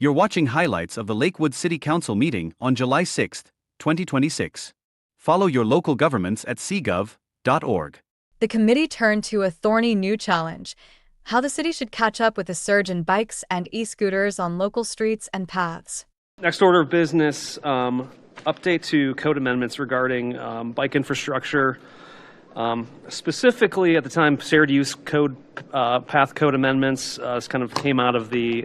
You're watching highlights of the Lakewood City Council meeting on July 6, 2026. Follow your local governments at cgov.org. The committee turned to a thorny new challenge: how the city should catch up with the surge in bikes and e-scooters on local streets and paths. Next order of business, update to code amendments regarding bike infrastructure. Specifically, at the time, shared use code, path code amendments kind of came out of the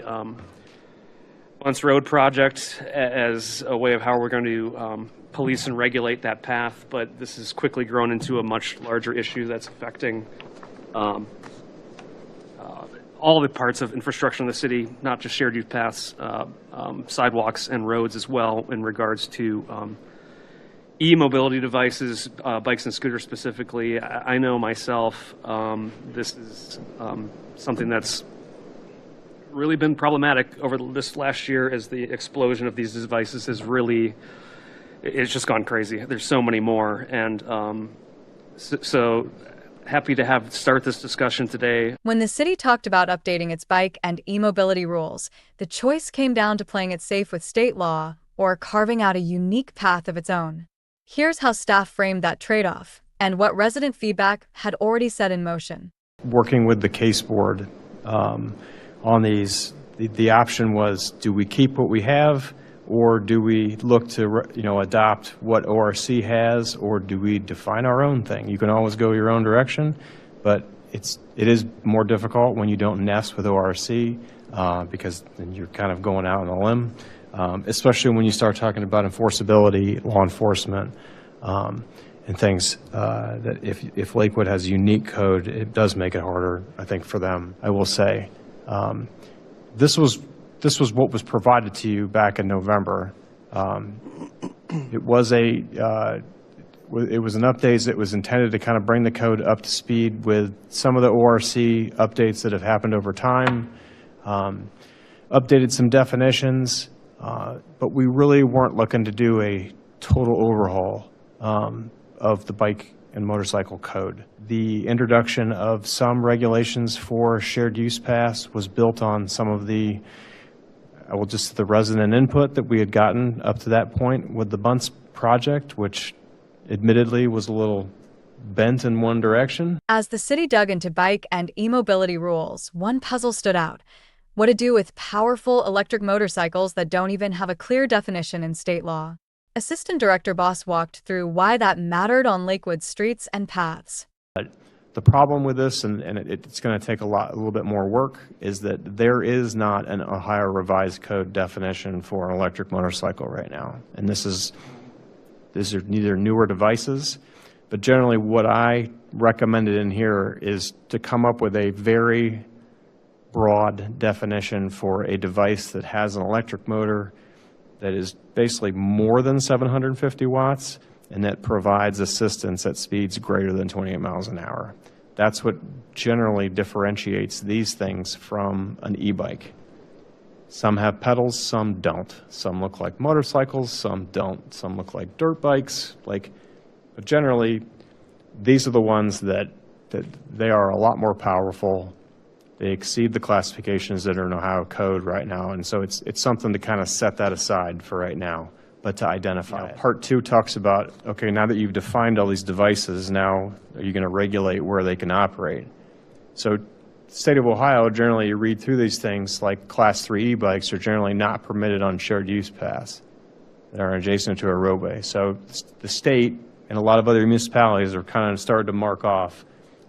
Bunce Road project as a way of how we're going to police and regulate that path, but this has quickly grown into a much larger issue that's affecting all the parts of infrastructure in the city, not just shared use paths, sidewalks and roads as well, in regards to e-mobility devices, bikes and scooters specifically. I know myself, this is something that's really been problematic over this last year, as the explosion of these devices has really, it's just gone crazy. There's so many more, and so happy to start this discussion today. When the city talked about updating its bike and e-mobility rules, the choice came down to playing it safe with state law or carving out a unique path of its own. Here's how staff framed that trade-off and what resident feedback had already set in motion. Working with the case board on these, the option was, do we keep what we have, or do we look to adopt what ORC has, or do we define our own thing? You can always go your own direction, but it is more difficult when you don't nest with ORC because then you're kind of going out on a limb, especially when you start talking about enforceability, law enforcement, and things that if Lakewood has a unique code, it does make it harder, I think, for them. I will say, this was what was provided to you back in November. It was an update that was intended to kind of bring the code up to speed with some of the ORC updates that have happened over time, updated some definitions, but we really weren't looking to do a total overhaul of the bike and motorcycle code. The introduction of some regulations for shared use paths was built on some of the resident input that we had gotten up to that point with the Bunce project, which admittedly was a little bent in one direction. As the city dug into bike and e-mobility rules, one puzzle stood out: what to do with powerful electric motorcycles that don't even have a clear definition in state law. Assistant Director Boss walked through why that mattered on Lakewood's streets and paths. The problem with this, and it's going to take a little bit more work, is that there is not an Ohio Revised Code definition for an electric motorcycle right now. And these are neither newer devices, but generally what I recommended in here is to come up with a very broad definition for a device that has an electric motor that is basically more than 750 watts and that provides assistance at speeds greater than 28 miles an hour. That's what generally differentiates these things from an e-bike. Some have pedals, some don't. Some look like motorcycles, some don't. Some look like dirt bikes. But generally, these are the ones that they are a lot more powerful. They exceed the classifications that are in Ohio code right now, and so it's something to kind of set that aside for right now, but to identify it. Part 2 talks about, okay, now that you've defined all these devices, now are you going to regulate where they can operate? So the state of Ohio, generally you read through these things, like Class 3 e-bikes are generally not permitted on shared use paths that are adjacent to a roadway. So the state and a lot of other municipalities are kind of starting to mark off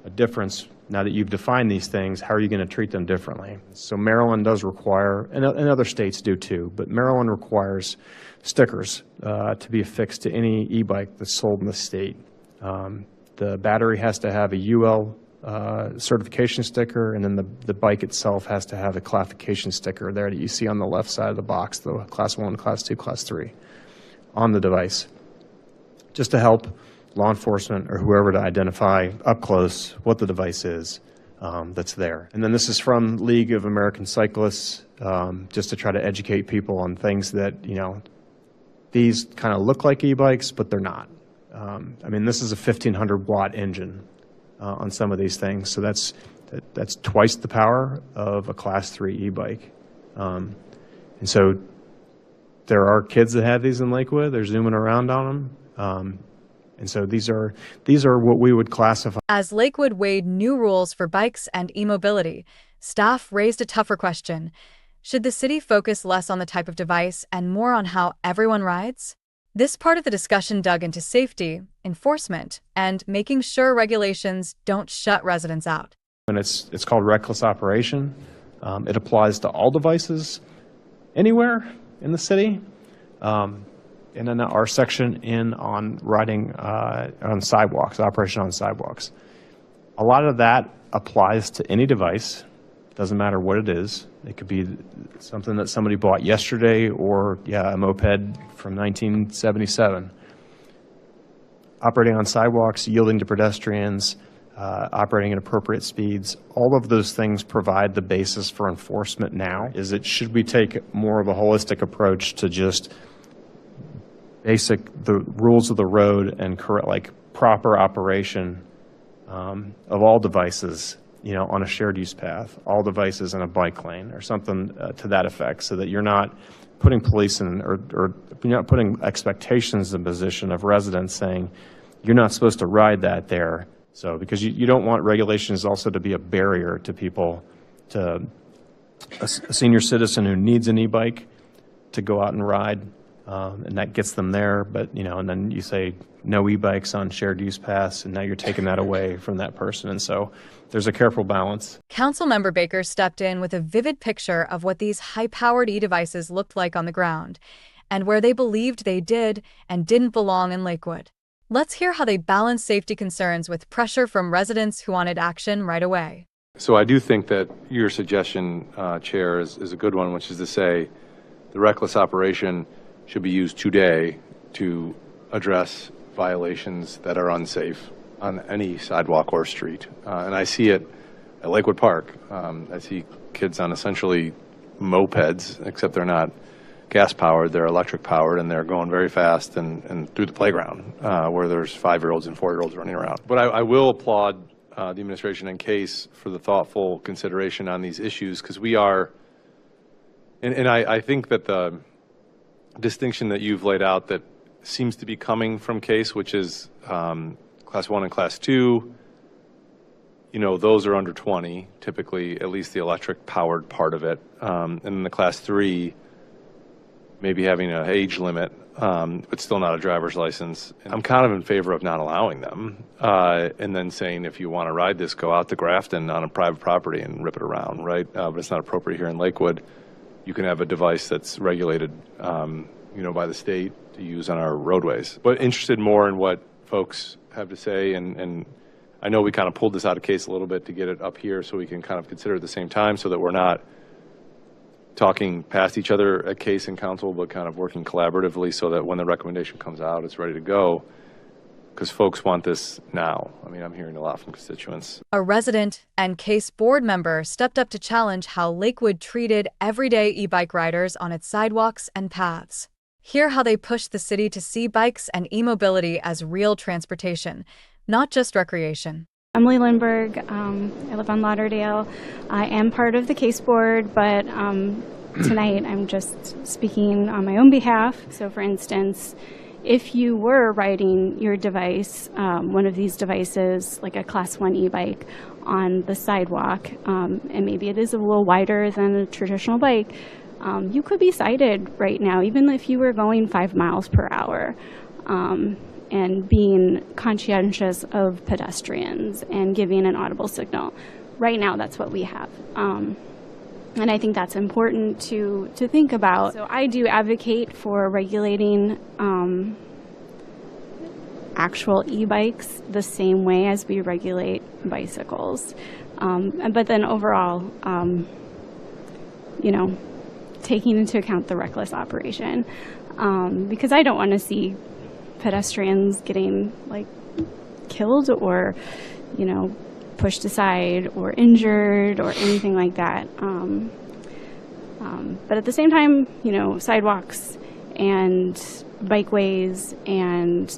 a difference. Now that you've defined these things, how are you going to treat them differently? So Maryland does require, and other states do too, but Maryland requires stickers to be affixed to any e-bike that's sold in the state. The battery has to have a UL certification sticker, and then the bike itself has to have a classification sticker there that you see on the left side of the box, the Class 1, Class 2, Class 3, on the device, just to help law enforcement or whoever to identify up close what the device is that's there. And then this is from League of American Cyclists, just to try to educate people on things that, these kind of look like e-bikes, but they're not. I mean, this is a 1,500 watt engine on some of these things, so that's twice the power of a Class 3 e-bike. And so there are kids that have these in Lakewood. They're zooming around on them. And so these are what we would classify. As Lakewood weighed new rules for bikes and e-mobility, staff raised a tougher question. Should the city focus less on the type of device and more on how everyone rides? This part of the discussion dug into safety, enforcement, and making sure regulations don't shut residents out. And it's called reckless operation. It applies to all devices anywhere in the city. And then our section on riding on sidewalks, operation on sidewalks. A lot of that applies to any device. Doesn't matter what it is. It could be something that somebody bought yesterday or, a moped from 1977. Operating on sidewalks, yielding to pedestrians, operating at appropriate speeds, all of those things provide the basis for enforcement now. Should we take more of a holistic approach to just the rules of the road and proper operation of all devices, on a shared use path, all devices in a bike lane or something to that effect, so that you're not putting police in or you're not putting expectations in position of residents saying you're not supposed to ride that there. So because you don't want regulations also to be a barrier to people, to a senior citizen who needs an e-bike to go out and ride. And that gets them there, but and then you say no e-bikes on shared use paths, and now you're taking that away from that person. And so there's a careful balance. Councilmember Baker stepped in with a vivid picture of what these high-powered e-devices looked like on the ground, and where they believed they did and didn't belong in Lakewood. Let's hear how they balanced safety concerns with pressure from residents who wanted action right away. So I do think that your suggestion, Chair, is a good one, which is to say the reckless operation should be used today to address violations that are unsafe on any sidewalk or street. And I see it at Lakewood Park. I see kids on essentially mopeds, except they're not gas-powered, they're electric-powered, and they're going very fast and through the playground where there's 5-year-olds and 4-year-olds running around. But I will applaud the administration and CASE for the thoughtful consideration on these issues, because we are, and I think that the distinction that you've laid out that seems to be coming from CASE, which is Class 1 and Class 2, those are under 20, typically, at least the electric-powered part of it. And then the Class 3, maybe having an age limit, but still not a driver's license. And I'm kind of in favor of not allowing them, and then saying, if you want to ride this, go out to Grafton on a private property and rip it around, right? But it's not appropriate here in Lakewood. You can have a device that's regulated, by the state to use on our roadways. But interested more in what folks have to say, and I know we kind of pulled this out of CASE a little bit to get it up here so we can kind of consider at the same time, so that we're not talking past each other at CASE and council, but kind of working collaboratively so that when the recommendation comes out, it's ready to go. Because folks want this now. I mean, I'm hearing a lot from constituents. A resident and CASE board member stepped up to challenge how Lakewood treated everyday e-bike riders on its sidewalks and paths. Hear how they pushed the city to see bikes and e-mobility as real transportation, not just recreation. Emily Lindberg. I live on Lauderdale. I am part of the CASE board, but tonight I'm just speaking on my own behalf. So for instance, if you were riding your device, one of these devices, like a Class 1 e-bike, on the sidewalk, and maybe it is a little wider than a traditional bike, you could be cited right now, even if you were going 5 miles per hour, and being conscientious of pedestrians and giving an audible signal. Right now, that's what we have. And I think that's important to think about. So I do advocate for regulating actual e-bikes the same way as we regulate bicycles. But then overall, taking into account the reckless operation. Because I don't want to see pedestrians getting killed or, pushed aside or injured or anything like that. But at the same time, sidewalks and bikeways and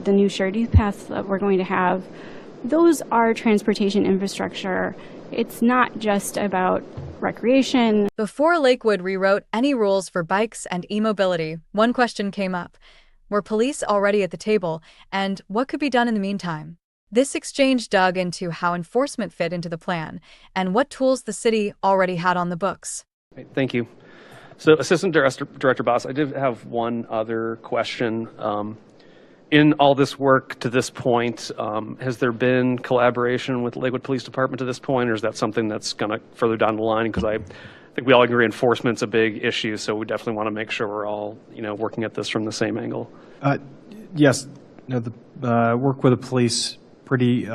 the new shared use paths that we're going to have, those are transportation infrastructure. It's not just about recreation. Before Lakewood rewrote any rules for bikes and e-mobility, one question came up. Were police already at the table, and what could be done in the meantime? This exchange dug into how enforcement fit into the plan and what tools the city already had on the books. Thank you. So Assistant Director Boss, I did have one other question. In all this work to this point, has there been collaboration with the Lakewood Police Department to this point, or is that something that's going to further down the line? Because I think we all agree enforcement's a big issue, so we definitely want to make sure we're all, working at this from the same angle. Yes, work with the police pretty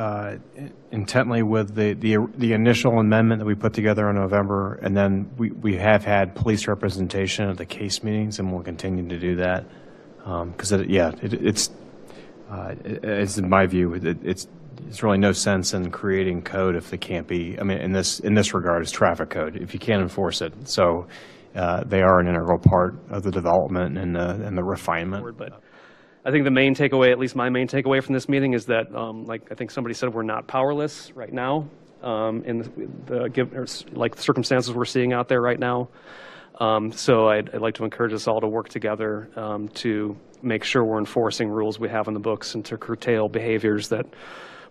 intently with the initial amendment that we put together in November, and then we have had police representation at the case meetings, and we'll continue to do that. Because it's in my view, it's really no sense in creating code if they can't be. I mean, in this regard, it's traffic code if you can't enforce it. So they are an integral part of the development and the refinement. But I think the main takeaway, at least my main takeaway from this meeting, is that, like I think somebody said, we're not powerless right now in the circumstances we're seeing out there right now. So I'd like to encourage us all to work together to make sure we're enforcing rules we have in the books and to curtail behaviors that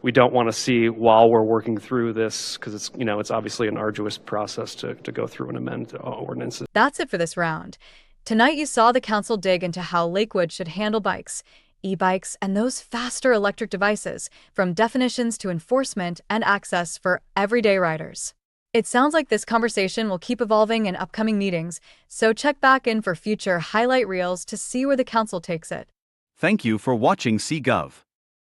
we don't want to see while we're working through this, because it's obviously an arduous process to go through and amend ordinances. That's it for this round. Tonight you saw the council dig into how Lakewood should handle bikes, e-bikes, and those faster electric devices, from definitions to enforcement and access for everyday riders. It sounds like this conversation will keep evolving in upcoming meetings, so check back in for future highlight reels to see where the council takes it. Thank you for watching CGov.